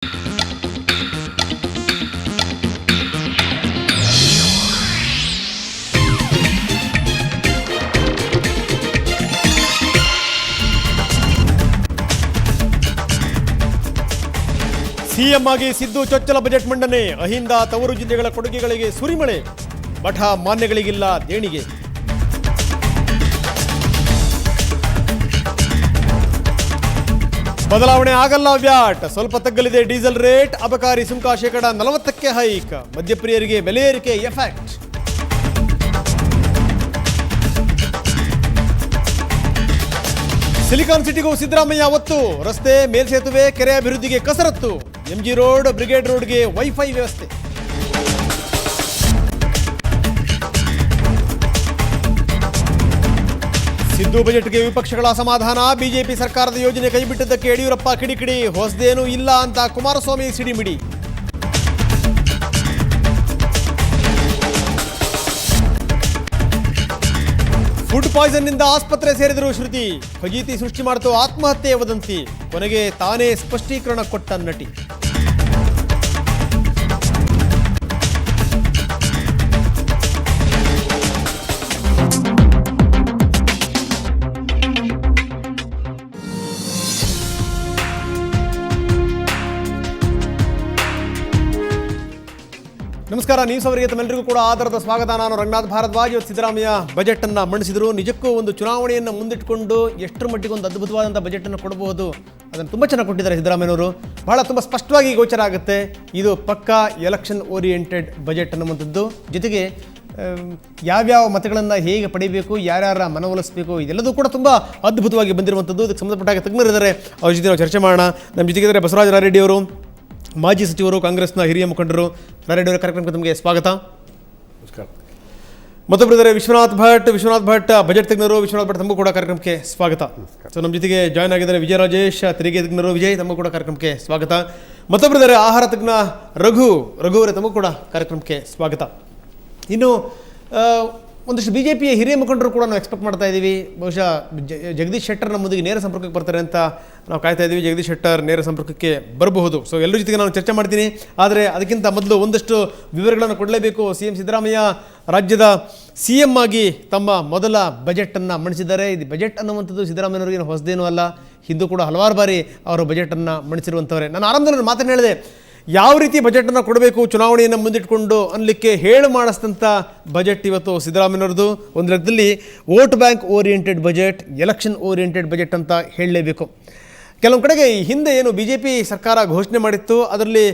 CM ಆಗಿ ಸಿದ್ದು ಚೊಚ್ಚಲ budget ಮಂಡನೆ. ಅಹಿಂದ ತವರು ಜಿಲ್ಲೆಗಳ ಕೊಡುಗೆಗಳಿಗೆ ಸುರಿಮಳೆ. ಮಠ ಮಾನ್ಯಗಳಿಗಿಲ್ಲ ದೇಣಿಗೆ. ಬದಲಾವಣೆ ಆಗಲ್ಲ ವ್ಯಾಟ್. ಸ್ವಲ್ಪ ತಗ್ಗಲಿದೆ ಡೀಸೆಲ್ ರೇಟ್. ಅಬಕಾರಿ ಸುಂಕ ಶೇಕಡ 40ಕ್ಕೆ ಹೈಕ್. ಮದ್ಯಪ್ರಿಯರಿಗೆ ಬೆಲೆ ಏರಿಕೆ ಎಫೆಕ್ಟ್. ಸಿಲಿಕಾನ್ ಸಿಟಿಗೂ ಸಿದ್ದರಾಮಯ್ಯ ಒತ್ತು. ರಸ್ತೆ, ಮೇಲ್ಸೇತುವೆ, ಕೆರೆ ಅಭಿವೃದ್ಧಿಗೆ ಕಸರತ್ತು. ಎಂಜಿ ರೋಡ್, ಬ್ರಿಗೇಡ್ ರೋಡ್ಗೆ ವೈಫೈ ವ್ಯವಸ್ಥೆ. ಸಿದ್ದು ಬಜೆಟ್ಗೆ ವಿಪಕ್ಷಗಳ ಅಸಮಾಧಾನ. ಬಿಜೆಪಿ ಸರ್ಕಾರದ ಯೋಜನೆ ಕೈಬಿಟ್ಟಿದ್ದಕ್ಕೆ ಯಡಿಯೂರಪ್ಪ ಕಿಡಿಕಿಡಿ. ಹೊಸದೇನೂ ಇಲ್ಲ ಅಂತ ಕುಮಾರಸ್ವಾಮಿ ಸಿಡಿಮಿಡಿ. ಫುಡ್ ಪಾಯ್ಸನ್ ನಿಂದ ಆಸ್ಪತ್ರೆ ಸೇರಿದರು ಶ್ರುತಿ. ಫಜೀತಿ ಸೃಷ್ಟಿ ಮಾಡಿತು ಆತ್ಮಹತ್ಯೆ ವದಂತಿ. ಕೊನೆಗೆ ತಾನೇ ಸ್ಪಷ್ಟೀಕರಣ ಕೊಟ್ಟ ನಟಿ. ನಮಸ್ಕಾರ. ನ್ಯೂಸ್ ಅವರಿಗೆ ತಮ್ಮೆಲ್ಲರಿಗೂ ಕೂಡ ಆಧಾರದ ಸ್ವಾಗತ. ನಾನು ರಂಗನಾಥ್ ಭಾರದ್ವಾಜ್. ಇವತ್ತು ಸಿದ್ದರಾಮಯ್ಯ ಬಜೆಟ್ ಅನ್ನು ಮಂಡಿಸಿದರು. ನಿಜಕ್ಕೂ ಒಂದು ಚುನಾವಣೆಯನ್ನು ಮುಂದಿಟ್ಟುಕೊಂಡು ಎಷ್ಟರ ಮಟ್ಟಿಗೆ ಒಂದು ಅದ್ಭುತವಾದಂಥ ಬಜೆಟ್ ಅನ್ನು ಕೊಡಬಹುದು ಅದನ್ನು ತುಂಬ ಚೆನ್ನಾಗಿ ಕೊಟ್ಟಿದ್ದಾರೆ ಸಿದ್ದರಾಮಯ್ಯನವರು. ಬಹಳ ತುಂಬ ಸ್ಪಷ್ಟವಾಗಿ ಗೋಚರ ಆಗುತ್ತೆ ಇದು ಪಕ್ಕಾ ಎಲೆಕ್ಷನ್ ಓರಿಯೆಂಟೆಡ್ ಬಜೆಟ್ ಅನ್ನುವಂಥದ್ದು. ಜೊತೆಗೆ ಯಾವ್ಯಾವ ಮತಗಳನ್ನು ಹೇಗೆ ಪಡೆಯಬೇಕು, ಯಾರ್ಯಾರ ಮನವೊಲಿಸಬೇಕು, ಇದೆಲ್ಲದೂ ಕೂಡ ತುಂಬ ಅದ್ಭುತವಾಗಿ ಬಂದಿರುವಂಥದ್ದು. ಇದಕ್ಕೆ ಸಂಬಂಧಪಟ್ಟಾಗ ತಜ್ಞರಿದ್ದಾರೆ, ಅವ್ರ ಜೊತೆ ನಾವು ಚರ್ಚೆ ಮಾಡೋಣ. ನಮ್ಮ ಜೊತೆಗಿದ್ದಾರೆ ಬಸವರಾಜ ರಾರೆಡ್ಡಿ ಅವರು, ಮಾಜಿ ಸಚಿವರು, ಕಾಂಗ್ರೆಸ್ನ ಹಿರಿಯ ಮುಖಂಡರು. ರಾರೆಡ್ಡಿ ಅವರ ಕಾರ್ಯಕ್ರಮಕ್ಕೆ ತಮಗೆ ಸ್ವಾಗತ. ನಮಸ್ಕಾರ. ಮತ್ತೊಬ್ಬರಿದ್ದಾರೆ ವಿಶ್ವನಾಥ್ ಭಟ್ ಬಜೆಟ್ ತಜ್ಞರು. ವಿಶ್ವನಾಥ್ ಭಟ್ ತಮಗೂ ಕೂಡ ಕಾರ್ಯಕ್ರಮಕ್ಕೆ ಸ್ವಾಗತ. ಸೊ ನಮ್ಮ ಜೊತೆಗೆ ಜಾಯ್ನ್ ಆಗಿದ್ದಾರೆ ವಿಜಯ ರಾಜೇಶ್, ತೆರಿಗೆ ತಜ್ಞರು. ವಿಜಯ್, ತಮಗೂ ಕೂಡ ಕಾರ್ಯಕ್ರಮಕ್ಕೆ ಸ್ವಾಗತ. ಮತ್ತೊಬ್ಬರಿದ್ದಾರೆ ಆಹಾರ ತಜ್ಞ ರಘು ಅವರೇ, ತಮಗೂ ಕೂಡ ಕಾರ್ಯಕ್ರಮಕ್ಕೆ ಸ್ವಾಗತ. ಇನ್ನು ಒಂದಷ್ಟು ಬಿಜೆಪಿಯ ಹಿರಿಯ ಮುಖಂಡರು ಕೂಡ ನಾವು ಎಕ್ಸ್ಪೆಕ್ಟ್ ಮಾಡ್ತಾ ಇದ್ದೀವಿ. ಬಹುಶಃ ಜಗದೀಶ್ ಶೆಟ್ಟರ್ ನಮ್ಮೊಂದಿಗೆ ನೇರ ಸಂಪರ್ಕಕ್ಕೆ ಬರ್ತಾರೆ ಅಂತ ನಾವು ಕಾಯ್ತಾ ಇದ್ದೀವಿ. ಜಗದೀಶ್ ಶೆಟ್ಟರ್ ನೇರ ಸಂಪರ್ಕಕ್ಕೆ ಬರಬಹುದು. ಸೊ ಎಲ್ಲರ ಜೊತೆಗೆ ನಾನು ಚರ್ಚೆ ಮಾಡ್ತೀನಿ. ಆದರೆ ಅದಕ್ಕಿಂತ ಮೊದಲು ಒಂದಷ್ಟು ವಿವರಗಳನ್ನು ಕೊಡಲೇಬೇಕು. ಸಿಎಂ ಸಿದ್ದರಾಮಯ್ಯ ರಾಜ್ಯದ ಸಿಎಂ ಆಗಿ ತಮ್ಮ ಮೊದಲ ಬಜೆಟನ್ನು ಮಂಡಿಸಿದ್ದಾರೆ. ಇದು ಬಜೆಟ್ ಅನ್ನುವಂಥದ್ದು ಸಿದ್ದರಾಮಯ್ಯನವರಿಗೆ ಹೊಸದೇನೂ ಅಲ್ಲ. ಹಿಂದೂ ಕೂಡ ಹಲವಾರು ಬಾರಿ ಅವರು ಬಜೆಟನ್ನು ಮಂಡಿಸಿರುವಂಥವರೇ. ನಾನು ಆರಂಭದಲ್ಲಿ ಮಾತನ್ನು ಹೇಳಿದೆ, ಯಾವ ರೀತಿ ಬಜೆಟನ್ನು ಕೊಡಬೇಕು ಚುನಾವಣೆಯನ್ನು ಮುಂದಿಟ್ಕೊಂಡು ಅನ್ನಲಿಕ್ಕೆ ಹೇಳು ಮಾಡಿಸಿದಂಥ ಬಜೆಟ್ ಇವತ್ತು ಸಿದ್ದರಾಮಯ್ಯನವ್ರದ್ದು. ಒಂದು ಲೆಕ್ಕದಲ್ಲಿ vote bank oriented budget, election oriented budget ಅಂತ ಹೇಳಲೇಬೇಕು. ಕೆಲವೊಂದು ಕಡೆಗೆ ಹಿಂದೆ ಏನು ಬಿ ಜೆ ಪಿ ಸರ್ಕಾರ ಘೋಷಣೆ ಮಾಡಿತ್ತು ಅದರಲ್ಲಿ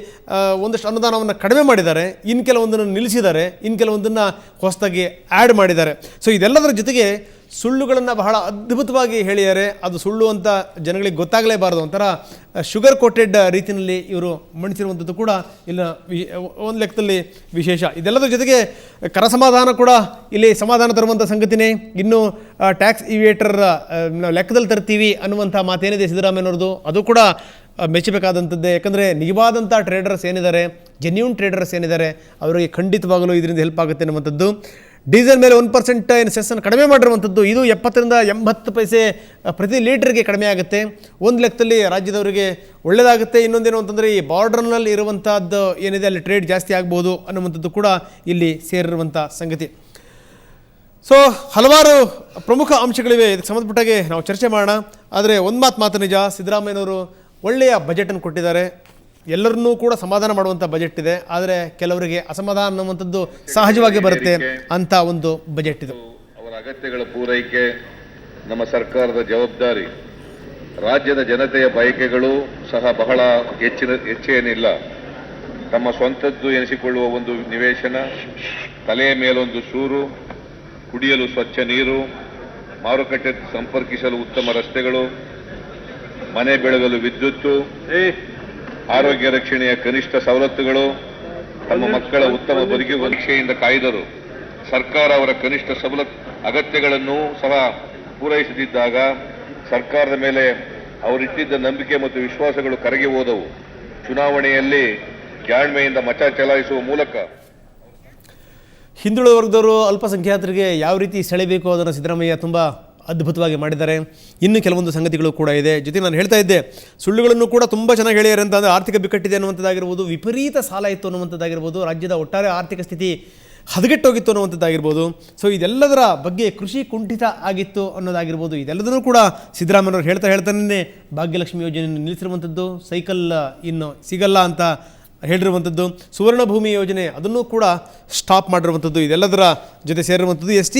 ಒಂದಷ್ಟು ಅನುದಾನವನ್ನು ಕಡಿಮೆ ಮಾಡಿದ್ದಾರೆ, ಇನ್ನು ಕೆಲವೊಂದನ್ನು ನಿಲ್ಲಿಸಿದ್ದಾರೆ, ಇನ್ನು ಕೆಲವೊಂದನ್ನು ಹೊಸದಾಗಿ ಆ್ಯಡ್ ಮಾಡಿದ್ದಾರೆ. ಸೊ ಇದೆಲ್ಲದರ ಜೊತೆಗೆ ಸುಳ್ಳುಗಳನ್ನು ಬಹಳ ಅದ್ಭುತವಾಗಿ ಹೇಳಿದ್ದಾರೆ. ಅದು ಸುಳ್ಳು ಅಂತ ಜನಗಳಿಗೆ ಗೊತ್ತಾಗಲೇಬಾರದು, ಒಂಥರ ಶುಗರ್ ಕೋಟೆಡ್ ರೀತಿಯಲ್ಲಿ ಇವರು ಮಂಡಿಸಿರುವಂಥದ್ದು ಕೂಡ ಇಲ್ಲ ಒಂದು ಲೆಕ್ಕದಲ್ಲಿ ವಿಶೇಷ. ಇದೆಲ್ಲದರ ಜೊತೆಗೆ ಕರ ಸಮಾಧಾನ ಕೂಡ ಇಲ್ಲಿ ಸಮಾಧಾನ ತರುವಂಥ ಸಂಗತಿನೇ. ಇನ್ನು ಟ್ಯಾಕ್ಸ್ ಇವೇಟರ್ ಲೆಕ್ಕದಲ್ಲಿ ತರ್ತೀವಿ ಅನ್ನುವಂಥ ಮಾತೇನಿದೆ ಸಿದ್ದರಾಮಯ್ಯನವ್ರದ್ದು, ಅದು ಕೂಡ ಮೆಚ್ಚಬೇಕಾದಂಥದ್ದೇ. ಯಾಕಂದರೆ ನಿಜವಾದಂಥ ಟ್ರೇಡರ್ಸ್ ಏನಿದ್ದಾರೆ, ಜೆನ್ಯೂನ್ ಟ್ರೇಡರ್ಸ್ ಏನಿದ್ದಾರೆ, ಅವರಿಗೆ ಖಂಡಿತವಾಗಲೂ ಇದರಿಂದ ಹೆಲ್ಪ್ ಆಗುತ್ತೆ ಅನ್ನುವಂಥದ್ದು. ಡೀಸೆಲ್ ಮೇಲೆ 1% ಏನು ಸೆಸ್ಸನ್ನು ಕಡಿಮೆ ಮಾಡಿರುವಂಥದ್ದು, ಇದು 70ರಿಂದ 80 ಪೈಸೆ ಪ್ರತಿ ಲೀಟರ್ಗೆ ಕಡಿಮೆ ಆಗುತ್ತೆ. ಒಂದು ಲೆಕ್ಕದಲ್ಲಿ ರಾಜ್ಯದವರಿಗೆ ಒಳ್ಳೆಯದಾಗುತ್ತೆ. ಇನ್ನೊಂದೇನು ಅಂತಂದರೆ ಈ ಬಾರ್ಡರ್ನಲ್ಲಿ ಇರುವಂಥದ್ದು ಏನಿದೆ ಅಲ್ಲಿ ಟ್ರೇಡ್ ಜಾಸ್ತಿ ಆಗ್ಬೋದು ಅನ್ನುವಂಥದ್ದು ಕೂಡ ಇಲ್ಲಿ ಸೇರಿರುವಂಥ ಸಂಗತಿ. ಸೊ ಹಲವಾರು ಪ್ರಮುಖ ಅಂಶಗಳಿವೆ, ಇದಕ್ಕೆ ಸಂಬಂಧಪಟ್ಟಾಗೆ ನಾವು ಚರ್ಚೆ ಮಾಡೋಣ. ಆದರೆ ಒಂದು ಮಾತು ನಿಜ, ಸಿದ್ದರಾಮಯ್ಯನವರು ಒಳ್ಳೆಯ ಬಜೆಟನ್ನು ಕೊಟ್ಟಿದ್ದಾರೆ. ಎಲ್ಲರನ್ನೂ ಕೂಡ ಸಮಾಧಾನ ಮಾಡುವಂಥ ಬಜೆಟ್ ಇದೆ. ಆದರೆ ಕೆಲವರಿಗೆ ಅಸಮಾಧಾನ ಅನ್ನುವಂಥದ್ದು ಸಹಜವಾಗಿ ಬರುತ್ತೆ ಅಂತ ಒಂದು ಬಜೆಟ್ ಇದು. ಅವರ ಅಗತ್ಯಗಳ ಪೂರೈಕೆ ನಮ್ಮ ಸರ್ಕಾರದ ಜವಾಬ್ದಾರಿ. ರಾಜ್ಯದ ಜನತೆಯ ಬಯಕೆಗಳು ಸಹ ಬಹಳ ಹೆಚ್ಚೇನಿಲ್ಲ. ತಮ್ಮ ಸ್ವಂತದ್ದು ಎನಿಸಿಕೊಳ್ಳುವ ಒಂದು ನಿವೇಶನ, ತಲೆಯ ಮೇಲೊಂದು ಸೂರು, ಕುಡಿಯಲು ಸ್ವಚ್ಛ ನೀರು, ಮಾರುಕಟ್ಟೆ ಸಂಪರ್ಕಿಸಲು ಉತ್ತಮ ರಸ್ತೆಗಳು, ಮನೆ ಬೆಳಗಲು ವಿದ್ಯುತ್ತು, ಆರೋಗ್ಯ ರಕ್ಷಣೆಯ ಕನಿಷ್ಠ ಸವಲತ್ತುಗಳು, ತಮ್ಮ ಮಕ್ಕಳ ಉತ್ತಮ ಬದುಕಿಗೆ ಪರೀಕ್ಷೆಯಿಂದ ಕಾಯ್ದರು. ಸರ್ಕಾರ ಅವರ ಕನಿಷ್ಠ ಅಗತ್ಯಗಳನ್ನು ಸಹ ಪೂರೈಸದಿದ್ದಾಗ ಸರ್ಕಾರದ ಮೇಲೆ ಅವರಿಟ್ಟಿದ್ದ ನಂಬಿಕೆ ಮತ್ತು ವಿಶ್ವಾಸಗಳು ಕರಗಿ ಹೋದವು. ಚುನಾವಣೆಯಲ್ಲಿ ಜಾಣ್ಮೆಯಿಂದ ಮತ ಚಲಾಯಿಸುವ ಮೂಲಕ ಹಿಂದುಳಿದ ವರ್ಗದವರು, ಅಲ್ಪಸಂಖ್ಯಾತರಿಗೆ ಯಾವ ರೀತಿ ಸೆಳೆಬೇಕು ಅದನ್ನು ಸಿದ್ದರಾಮಯ್ಯ ತುಂಬ ಅದ್ಭುತವಾಗಿ ಮಾಡಿದ್ದಾರೆ. ಇನ್ನು ಕೆಲವೊಂದು ಸಂಗತಿಗಳು ಕೂಡ ಇದೆ. ಜೊತೆಗೆ ನಾನು ಹೇಳ್ತಾ ಇದ್ದೆ, ಸುಳ್ಳುಗಳನ್ನು ಕೂಡ ತುಂಬ ಚೆನ್ನಾಗಿ ಹೇಳ್ಯಾರೆ ಅಂತಂದರೆ ಆರ್ಥಿಕ ಬಿಕ್ಕಟ್ಟಿದೆ ಅನ್ನುವಂಥದ್ದಾಗಿರ್ಬೋದು, ವಿಪರೀತ ಸಾಲ ಇತ್ತು ಅನ್ನುವಂಥದ್ದಾಗಿರ್ಬೋದು, ರಾಜ್ಯದ ಒಟ್ಟಾರೆ ಆರ್ಥಿಕ ಸ್ಥಿತಿ ಹದಗೆಟ್ಟೋಗಿತ್ತು ಅನ್ನುವಂಥದ್ದಾಗಿರ್ಬೋದು. ಸೊ ಇದೆಲ್ಲದರ ಬಗ್ಗೆ ಕೃಷಿ ಕುಂಠಿತ ಆಗಿತ್ತು ಅನ್ನೋದಾಗಿರ್ಬೋದು. ಇದೆಲ್ಲದನ್ನೂ ಕೂಡ ಸಿದ್ದರಾಮಯ್ಯವ್ರು ಹೇಳ್ತಾನೆ ಭಾಗ್ಯಲಕ್ಷ್ಮಿ ಯೋಜನೆಯನ್ನು ನಿಲ್ಲಿಸಿರುವಂಥದ್ದು, ಸೈಕಲ್ ಇನ್ನು ಸಿಗಲ್ಲ ಅಂತ ಹೇಳಿರುವಂಥದ್ದು, ಸುವರ್ಣ ಭೂಮಿ ಯೋಜನೆ ಅದನ್ನು ಕೂಡ ಸ್ಟಾಪ್ ಮಾಡಿರುವಂಥದ್ದು, ಇದೆಲ್ಲದರ ಜೊತೆ ಸೇರಿರುವಂಥದ್ದು. ಎಸ್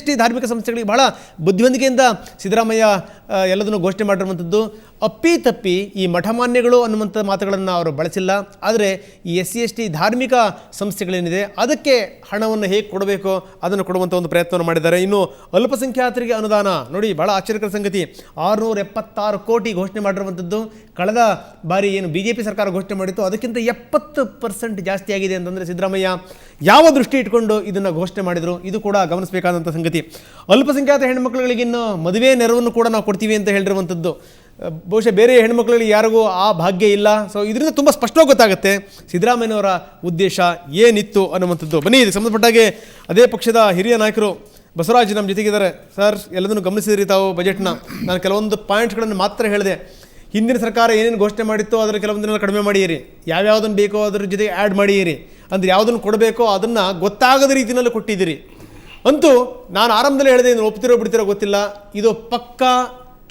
ಸಿ ಧಾರ್ಮಿಕ ಸಂಸ್ಥೆಗಳಿಗೆ ಬಹಳ ಬುದ್ಧಿವಂತಿಕೆಯಿಂದ ಸಿದ್ದರಾಮಯ್ಯ ಎಲ್ಲದನ್ನು ಘೋಷಣೆ ಮಾಡಿರುವಂಥದ್ದು. ಅಪ್ಪಿತಪ್ಪಿ ಈ ಮಠಮಾನ್ಯಗಳು ಅನ್ನುವಂಥ ಮಾತುಗಳನ್ನು ಅವರು ಬಳಸಿಲ್ಲ. ಆದರೆ ಈ SC ಧಾರ್ಮಿಕ ಸಂಸ್ಥೆಗಳೇನಿದೆ ಅದಕ್ಕೆ ಹಣವನ್ನು ಹೇಗೆ ಕೊಡಬೇಕೋ ಅದನ್ನು ಕೊಡುವಂಥ ಒಂದು ಪ್ರಯತ್ನವನ್ನು ಮಾಡಿದ್ದಾರೆ. ಇನ್ನು ಅಲ್ಪಸಂಖ್ಯಾತರಿಗೆ ಅನುದಾನ ನೋಡಿ, ಬಹಳ ಆಶ್ಚರ್ಯಕರ ಸಂಗತಿ, 676 ಕೋಟಿ ಘೋಷಣೆ ಮಾಡಿರುವಂಥದ್ದು. ಕಳೆದ ಬಾರಿ ಏನು BJP ಸರ್ಕಾರ ಘೋಷಣೆ ಮಾಡಿತ್ತು ಅದಕ್ಕಿಂತ 70% ಜಾಸ್ತಿ ಆಗಿದೆ ಅಂತಂದರೆ ಸಿದ್ದರಾಮಯ್ಯ ಯಾವ ದೃಷ್ಟಿ ಇಟ್ಕೊಂಡು ಇದನ್ನು ಘೋಷಣೆ ಮಾಡಿದರು, ಇದು ಕೂಡ ಗಮನಿಸಬೇಕಾದಂಥ ಸಂಗತಿ. ಅಲ್ಪಸಂಖ್ಯಾತ ಹೆಣ್ಮಕ್ಳುಗಳಿಗಿನ್ನು ಮದುವೆ ನೆರವನ್ನು ಕೂಡ ನಾವು ಕೊಡ್ತೀವಿ ಅಂತ ಹೇಳಿರುವಂಥದ್ದು. ಬಹುಶಃ ಬೇರೆ ಹೆಣ್ಮಕ್ಳುಗಳಿಗೆ ಯಾರಿಗೂ ಆ ಭಾಗ್ಯ ಇಲ್ಲ. ಸೊ ಇದರಿಂದ ತುಂಬ ಸ್ಪಷ್ಟವಾಗಿ ಗೊತ್ತಾಗುತ್ತೆ ಸಿದ್ದರಾಮಯ್ಯನವರ ಉದ್ದೇಶ ಏನಿತ್ತು ಅನ್ನುವಂಥದ್ದು. ಬನ್ನಿ, ಇದಕ್ಕೆ ಸಂಬಂಧಪಟ್ಟಾಗೆ ಅದೇ ಪಕ್ಷದ ಹಿರಿಯ ನಾಯಕರು ಬಸವರಾಜ್ ನಮ್ಮ ಜೊತೆಗಿದ್ದಾರೆ. ಸರ್, ಎಲ್ಲದನ್ನು ಗಮನಿಸಿದ್ರಿ ತಾವು ಬಜೆಟ್ನ. ನಾನು ಕೆಲವೊಂದು ಪಾಯಿಂಟ್ಸ್ಗಳನ್ನು ಮಾತ್ರ ಹೇಳಿದೆ. ಹಿಂದಿನ ಸರ್ಕಾರ ಏನೇನು ಘೋಷಣೆ ಮಾಡಿತ್ತೋ ಅದರ ಕೆಲವೊಂದನ್ನೆಲ್ಲ ಕಡಿಮೆ ಮಾಡಿಯಿರಿ, ಯಾವ್ಯಾವುದನ್ನು ಬೇಕೋ ಅದ್ರ ಜೊತೆಗೆ ಆ್ಯಡ್ ಮಾಡಿಯಿರಿ, ಅಂದರೆ ಯಾವುದನ್ನು ಕೊಡಬೇಕೋ ಅದನ್ನು ಗೊತ್ತಾಗದ ರೀತಿಯಲ್ಲಿ ಕೊಟ್ಟಿದ್ದೀರಿ. ಅಂತೂ ನಾನು ಆರಂಭದಲ್ಲಿ ಹೇಳಿದೆ, ಇದನ್ನು ಒಪ್ತಿರೋ ಬಿಡ್ತಿರೋ ಗೊತ್ತಿಲ್ಲ, ಇದು ಪಕ್ಕಾ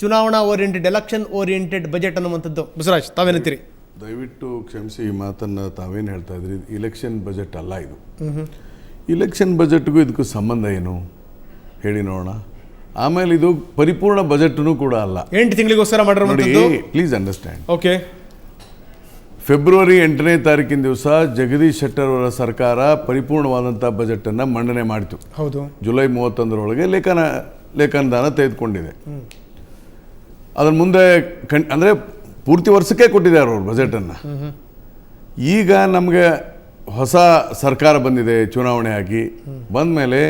ಚುನಾವಣಾ ಓರಿಯೆಂಟೆಡ್, ಎಲೆಕ್ಷನ್ ಓರಿಯೆಂಟೆಡ್ ಬಜೆಟ್ ಅನ್ನುವಂಥದ್ದು. ಬಸವರಾಜ್, ತಾವೇನಂತೀರಿ? ದಯವಿಟ್ಟು ಕ್ಷಮಿಸಿ, ಈ ಮಾತನ್ನು ತಾವೇನು ಹೇಳ್ತಾ ಇದ್ರಿ, ಇಲೆಕ್ಷನ್ ಬಜೆಟ್ ಅಲ್ಲ ಇದು. ಇಲೆಕ್ಷನ್ ಬಜೆಟ್ಗೂ ಇದಕ್ಕೂ ಸಂಬಂಧ ಏನು ಹೇಳಿ ನೋಡೋಣ. ಆಮೇಲೆ ಇದು ಪರಿಪೂರ್ಣ ಬಜೆಟ್ನು ಕೂಡ ಅಲ್ಲ. 8 ತಿಂಗಳಿಗೋಸ್ಕರ ಮಾಡಿರುವಂಥದ್ದು. Please understand. ಓಕೆ. ಫೆಬ್ರವರಿ 8ನೇ ತಾರೀಕಿನ ದಿವಸ ಜಗದೀಶ್ ಶೆಟ್ಟರ್ ಅವರ ಸರ್ಕಾರ ಪರಿಪೂರ್ಣವಾದಂಥ ಬಜೆಟನ್ನು ಮಂಡನೆ ಮಾಡಿತು. ಹೌದು. ಜುಲೈ 31ರೊಳಗೆ ಲೇಖನದಾನ ತೆಗೆದುಕೊಂಡಿದೆ. ಅದರ ಮುಂದೆ ಅಂದರೆ ಪೂರ್ತಿ ವರ್ಷಕ್ಕೆ ಕೊಟ್ಟಿದ್ದಾರೆ ಅವರು ಬಜೆಟನ್ನು. ಈಗ ನಮಗೆ ಹೊಸ ಸರ್ಕಾರ ಬಂದಿದೆ, ಚುನಾವಣೆ ಆಗಿ ಬಂದ ಮೇಲೆ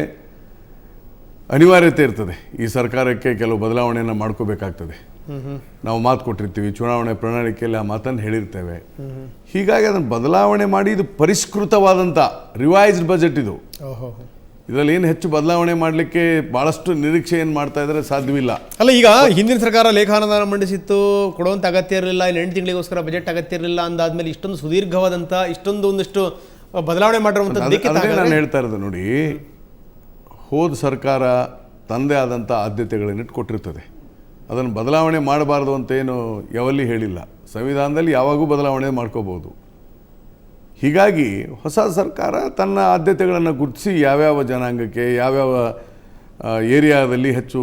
ಅನಿವಾರ್ಯತೆ ಇರ್ತದೆ. ಈ ಸರ್ಕಾರಕ್ಕೆ ಕೆಲವು ಬದಲಾವಣೆಯನ್ನು ಮಾಡ್ಕೋಬೇಕಾಗ್ತದೆ. ನಾವು ಮಾತು ಕೊಟ್ಟಿರ್ತೀವಿ, ಚುನಾವಣೆ ಪ್ರಣಾಳಿಕೆಯಲ್ಲಿ ಆ ಮಾತನ್ನು ಹೇಳಿರ್ತೇವೆ. ಹೀಗಾಗಿ ಅದನ್ನು ಬದಲಾವಣೆ ಮಾಡಿ ಇದು ಪರಿಷ್ಕೃತವಾದಂಥ ರಿವೈಸ್ಡ್ ಬಜೆಟ್ ಇದು. ಇದರಲ್ಲಿ ಏನು ಹೆಚ್ಚು ಬದಲಾವಣೆ ಮಾಡಲಿಕ್ಕೆ ಭಾಳಷ್ಟು ನಿರೀಕ್ಷೆ ಏನು ಮಾಡ್ತಾ ಇದ್ದಾರೆ ಸಾಧ್ಯವಿಲ್ಲ. ಅಲ್ಲ, ಈಗ ಹಿಂದಿನ ಸರ್ಕಾರ ಲೇಖಾನುದಾನ ಮಂಡಿಸಿತ್ತು, ಕೊಡುವಂಥ ಅಗತ್ಯ ಇರಲಿಲ್ಲ, ಇಲ್ಲಿ 8 ತಿಂಗಳಿಗೋಸ್ಕರ ಬಜೆಟ್ ಅಗತ್ಯ ಇರಲಿಲ್ಲ ಅಂದಾದ್ಮೇಲೆ ಇಷ್ಟೊಂದು ಸುದೀರ್ಘವಾದಂಥ ಒಂದಿಷ್ಟು ಬದಲಾವಣೆ ಮಾಡಿರುವಂಥದ್ದು ನಾನು ಹೇಳ್ತಾ ಇರೋದು ನೋಡಿ. ಹೋದ ಸರ್ಕಾರ ತಂದೆ ಆದಂಥ ಆದ್ಯತೆಗಳನ್ನು ಕೊಟ್ಟಿರ್ತದೆ. ಅದನ್ನು ಬದಲಾವಣೆ ಮಾಡಬಾರ್ದು ಅಂತ ಏನು ಯಾವಲ್ಲಿ ಹೇಳಿಲ್ಲ. ಸಂವಿಧಾನದಲ್ಲಿ ಯಾವಾಗೂ ಬದಲಾವಣೆ ಮಾಡ್ಕೋಬೋದು. ಹೀಗಾಗಿ ಹೊಸ ಸರ್ಕಾರ ತನ್ನ ಆದ್ಯತೆಗಳನ್ನು ಗುರುತಿಸಿ ಯಾವ್ಯಾವ ಜನಾಂಗಕ್ಕೆ ಯಾವ್ಯಾವ ಏರಿಯಾದಲ್ಲಿ ಹೆಚ್ಚು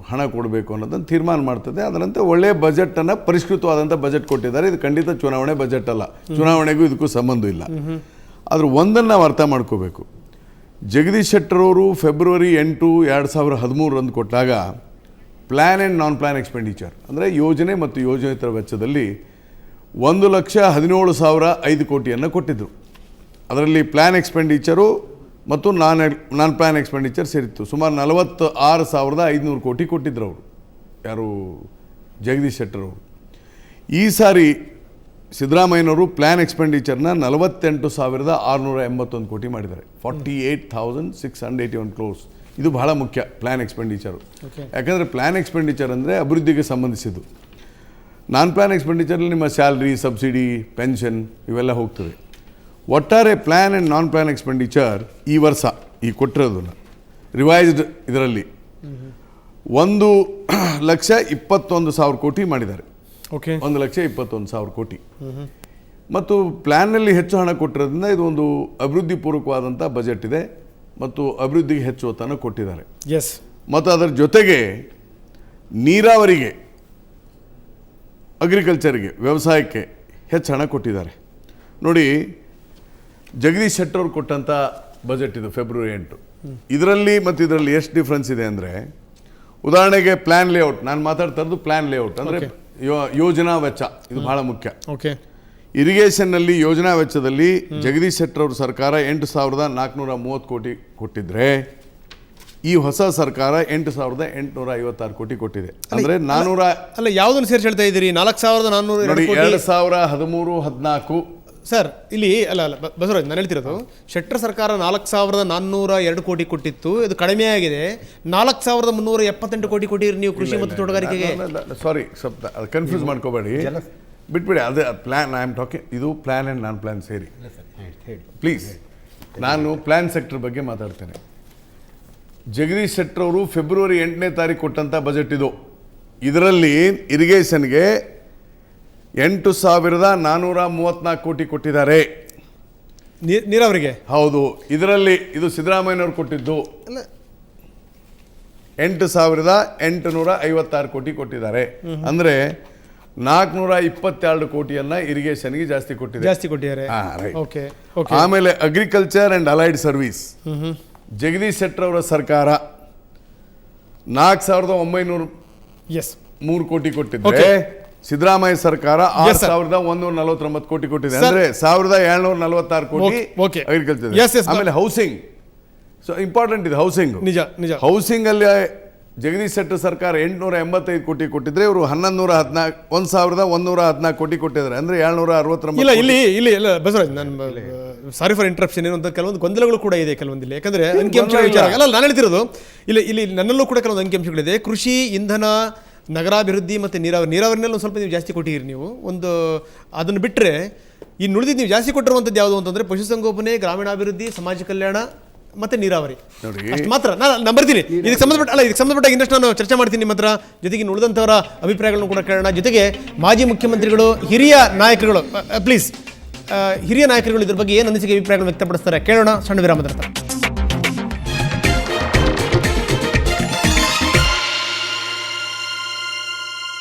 ಹಣ ಕೊಡಬೇಕು ಅನ್ನೋದನ್ನು ತೀರ್ಮಾನ ಮಾಡ್ತದೆ. ಅದರಂತೆ ಒಳ್ಳೆಯ ಬಜೆಟನ್ನು, ಪರಿಷ್ಕೃತವಾದಂಥ ಬಜೆಟ್ ಕೊಟ್ಟಿದ್ದಾರೆ. ಇದು ಖಂಡಿತ ಚುನಾವಣೆ ಬಜೆಟ್ ಅಲ್ಲ, ಚುನಾವಣೆಗೂ ಇದಕ್ಕೂ ಸಂಬಂಧ ಇಲ್ಲ. ಆದರೂ ಒಂದನ್ನು ನಾವು ಅರ್ಥ ಮಾಡ್ಕೋಬೇಕು. ಜಗದೀಶ್ ಶೆಟ್ಟರ್ ಅವರು ಫೆಬ್ರವರಿ 8, 2013 ಕೊಟ್ಟಾಗ plan and non plan expenditure ಅಂದರೆ ಯೋಜನೆ ಮತ್ತು ಯೋಜನೇತರ ವೆಚ್ಚದಲ್ಲಿ 1,17,005 ಕೋಟಿಯನ್ನು ಕೊಟ್ಟಿದ್ದರು. ಅದರಲ್ಲಿ ಪ್ಲ್ಯಾನ್ ಎಕ್ಸ್ಪೆಂಡಿಚರು ಮತ್ತು ನಾನ್ ಪ್ಲ್ಯಾನ್ ಎಕ್ಸ್ಪೆಂಡಿಚರ್ ಸೇರಿತ್ತು. ಸುಮಾರು 46,500 ಕೋಟಿ ಕೊಟ್ಟಿದ್ದರು ಅವರು, ಯಾರು ಜಗದೀಶ್ ಶೆಟ್ಟರ್ ಅವರು. ಈ ಸಾರಿ ಸಿದ್ದರಾಮಯ್ಯನವರು ಪ್ಲ್ಯಾನ್ ಎಕ್ಸ್ಪೆಂಡಿಚರ್ನ 48,681 ಕೋಟಿ ಮಾಡಿದ್ದಾರೆ. 48,681 crores. ಇದು ಬಹಳ ಮುಖ್ಯ, ಪ್ಲ್ಯಾನ್ ಎಕ್ಸ್ಪೆಂಡಿಚರು. ಯಾಕಂದರೆ ಪ್ಲ್ಯಾನ್ ಎಕ್ಸ್ಪೆಂಡಿಚರ್ ಅಂದರೆ ಅಭಿವೃದ್ಧಿಗೆ ಸಂಬಂಧಿಸಿದ್ದು. ನಾನ್ ಪ್ಲ್ಯಾನ್ ಎಕ್ಸ್ಪೆಂಡಿಚರಲ್ಲಿ ನಿಮ್ಮ ಸ್ಯಾಲ್ರಿ, ಸಬ್ಸಿಡಿ, ಪೆನ್ಷನ್ ಇವೆಲ್ಲ ಹೋಗ್ತದೆ. ಒಟ್ಟಾರೆ plan and non plan expenditure ಈ ವರ್ಷ ಈ ಕೊಟ್ಟಿರೋದನ್ನು ರಿವೈಸ್ಡ್ ಇದರಲ್ಲಿ 1,21,000 ಕೋಟಿ ಮಾಡಿದ್ದಾರೆ. 1,21,000 ಕೋಟಿ. ಮತ್ತು ಪ್ಲ್ಯಾನ್ನಲ್ಲಿ ಹೆಚ್ಚು ಹಣ ಕೊಟ್ಟಿರೋದ್ರಿಂದ ಇದು ಒಂದು ಅಭಿವೃದ್ಧಿ ಪೂರ್ವಕವಾದಂಥ ಬಜೆಟ್ ಇದೆ ಮತ್ತು ಅಭಿವೃದ್ಧಿಗೆ ಹೆಚ್ಚು ಒತ್ತನ್ನು ಕೊಟ್ಟಿದ್ದಾರೆ. ಮತ್ತು ಅದರ ಜೊತೆಗೆ ನೀರಾವರಿಗೆ, ಅಗ್ರಿಕಲ್ಚರ್ಗೆ, ವ್ಯವಸಾಯಕ್ಕೆ ಹೆಚ್ಚು ಹಣ ಕೊಟ್ಟಿದ್ದಾರೆ. ನೋಡಿ, ಜಗದೀಶ್ ಶೆಟ್ಟರ್ ಅವರು ಕೊಟ್ಟಂಥ ಬಜೆಟ್ ಇದು ಫೆಬ್ರವರಿ 8. ಇದರಲ್ಲಿ ಮತ್ತು ಇದರಲ್ಲಿ ಎಷ್ಟು ಡಿಫ್ರೆನ್ಸ್ ಇದೆ ಅಂದರೆ, ಉದಾಹರಣೆಗೆ ಪ್ಲ್ಯಾನ್ ಲೇಔಟ್, ನಾನು ಮಾತಾಡ್ತಾ ಇರೋದು ಪ್ಲ್ಯಾನ್ ಲೇಔಟ್ ಅಂದರೆ ಯೋಜನಾ ವೆಚ್ಚ, ಇದು ಬಹಳ ಮುಖ್ಯ. ಇರಿಗೇಷನ್ನಲ್ಲಿ ಯೋಜನಾ ವೆಚ್ಚದಲ್ಲಿ ಜಗದೀಶ್ ಶೆಟ್ಟರ್ ಅವ್ರ ಸರ್ಕಾರ 8,430 ಕೋಟಿ ಕೊಟ್ಟಿದ್ರೆ, ಈ ಹೊಸ ಸರ್ಕಾರ 8,856 ಕೋಟಿ ಕೊಟ್ಟಿದೆ. ಅಂದರೆ 400 ಅಲ್ಲ, ಯಾವುದನ್ನು ಸೇರಿಸಿ ಹೇಳ್ತಾ ಇದ್ದೀರಿ? 4,400 2013-14 ಸರ್ ಇಲ್ಲಿ ಅಲ್ಲ ಬಸವರಾಜ್ ನಾನು ಹೇಳ್ತಿರೋದು ಶೆಟ್ಟರ್ ಸರ್ಕಾರ 4,402 ಕೋಟಿ ಕೊಟ್ಟಿತ್ತು, ಇದು ಕಡಿಮೆ ಆಗಿದೆ. 4,378 ಕೋಟಿ ಕೊಟ್ಟಿರಿ ನೀವು ಕೃಷಿ ಮತ್ತು ತೋಟಗಾರಿಕೆಗೆ. ಸಾರಿ, ಸ್ವಲ್ಪ ಕನ್ಫ್ಯೂಸ್ ಮಾಡ್ಕೋಬೇಡಿ, ಬಿಟ್ಬಿಡಿ. ಅದೇ ಪ್ಲ್ಯಾನ್ ಐ ಆಮ್ ಟಾಕಿಂಗ್, ಇದು ಪ್ಲ್ಯಾನ್ ಆ್ಯಂಡ್ ನಾನ್ ಪ್ಲ್ಯಾನ್ ಸೇರಿ. ಪ್ಲೀಸ್, ನಾನು ಪ್ಲ್ಯಾನ್ ಸೆಕ್ಟರ್ ಬಗ್ಗೆ ಮಾತಾಡ್ತೇನೆ. ಜಗದೀಶ್ ಶೆಟ್ಟರ್ ಅವರು ಫೆಬ್ರವರಿ 8ನೇ ತಾರೀಕು ಕೊಟ್ಟಂಥ ಬಜೆಟ್ ಇದು. ಇದರಲ್ಲಿ ಇರಿಗೇಷನ್ಗೆ 8,434 ಕೋಟಿ ಕೊಟ್ಟಿದ್ದಾರೆ. ನೀರಾವರಿಗೆ ಹೌದು. ಇದರಲ್ಲಿ ಇದು ಸಿದ್ದರಾಮಯ್ಯನವರು ಕೊಟ್ಟಿದ್ದು 8,856 ಕೋಟಿ ಕೊಟ್ಟಿದ್ದಾರೆ. ಅಂದರೆ 422 ಕೋಟಿಯನ್ನ ಇರಿಗೇಷನ್ಗೆ ಜಾಸ್ತಿ ಕೊಟ್ಟಿದ್ದಾರೆ. ಓಕೆ. ಆಮೇಲೆ agriculture and allied service, Jagadish Shettar ಅವರ ಸರ್ಕಾರ 4,903 ಕೋಟಿ ಕೊಟ್ಟಿದ್ರೆ, ಸಿದ್ದರಾಮಯ್ಯ ಸರ್ಕಾರ 6,149 ಕೋಟಿ ಕೊಟ್ಟಿದೆ. ಅಂದ್ರೆ 1,746 ಕೋಟಿ ಅಗ್ರಿಕಲ್ಚರ್. ಆಮೇಲೆ ಹೌಸಿಂಗ್, ಸೊ ಇಂಪಾರ್ಟೆಂಟ್ ಇದೆ ಹೌಸಿಂಗ್. ನಿಜ. ಹೌಸಿಂಗ್ ಅಲ್ಲಿ ಜಗದೀಶ್ ಶೆಟ್ಟರ್ ಸರ್ಕಾರ 885 ಕೋಟಿ ಕೊಟ್ಟಿದ್ರೆ, ಇವರು 1,114 ಕೋಟಿ ಕೊಟ್ಟಿದ್ದಾರೆ. ಅಂದ್ರೆ 769. ಇಲ್ಲ ಬಸವರಾಜ್, ನಾನು ಸಾರಿ ಫಾರ್ ಇಂಟರಪ್ಷನ್. ಏನು ಅಂತ ಕೆಲವೊಂದು ಗೊಂದಲಗಳು ಕೂಡ ಇದೆ ಕೆಲವೊಂದಿಲ್ಲ. ಯಾಕಂದ್ರೆ ಅಂಕಿಅಂಶಗಳ ವಿಚಾರ ಅಲ್ಲ, ನಾನು ಹೇಳ್ತಿರೋದು ಇಲ್ಲಿ ನನ್ನಲ್ಲೂ ಕೂಡ ಕೆಲವೊಂದು ಅಂಕಿಅಂಶಗಳಿದೆ. ಕೃಷಿ, ಇಂಧನ, ನಗರಾಭಿವೃದ್ಧಿ ಮತ್ತು ನೀರಾವರಿನಲ್ಲಿ ಒಂದು ಸ್ವಲ್ಪ ನೀವು ಜಾಸ್ತಿ ಕೊಟ್ಟಿರಿ. ನೀವು ಒಂದು ಅದನ್ನು ಬಿಟ್ಟರೆ ಇನ್ನು ಉಳಿದಿದ್ದು ನೀವು ಜಾಸ್ತಿ ಕೊಟ್ಟಿರುವಂಥದ್ದು ಯಾವುದು ಅಂತಂದರೆ ಪಶುಸಂಗೋಪನೆ, ಗ್ರಾಮೀಣಾಭಿವೃದ್ಧಿ, ಸಮಾಜ ಕಲ್ಯಾಣ ಮತ್ತು ನೀರಾವರಿ ಅಷ್ಟು ಮಾತ್ರ. ನಾನು ಬರ್ತೀನಿ ಇದಕ್ಕೆ ಸಂಬಂಧಪಟ್ಟ ಇನ್ನಷ್ಟು ನಾನು ಚರ್ಚೆ ಮಾಡ್ತೀನಿ ನಿಮ್ಮ ಹತ್ರ. ಜೊತೆಗೆ ಇನ್ನು ಉಳಿದಂಥವರ ಅಭಿಪ್ರಾಯಗಳನ್ನು ಕೂಡ ಕೇಳೋಣ. ಜೊತೆಗೆ ಮಾಜಿ ಮುಖ್ಯಮಂತ್ರಿಗಳು, ಹಿರಿಯ ನಾಯಕರುಗಳು, ಪ್ಲೀಸ್ ಹಿರಿಯ ನಾಯಕರುಗಳು ಇದ್ರ ಬಗ್ಗೆ ಏನು ಅನಿಸಿಕೆ ಅಭಿಪ್ರಾಯಗಳನ್ನು ವ್ಯಕ್ತಪಡಿಸ್ತಾರೆ ಕೇಳೋಣ. ಸಣ್ಣ ವಿರಾಮದ ನಂತರ.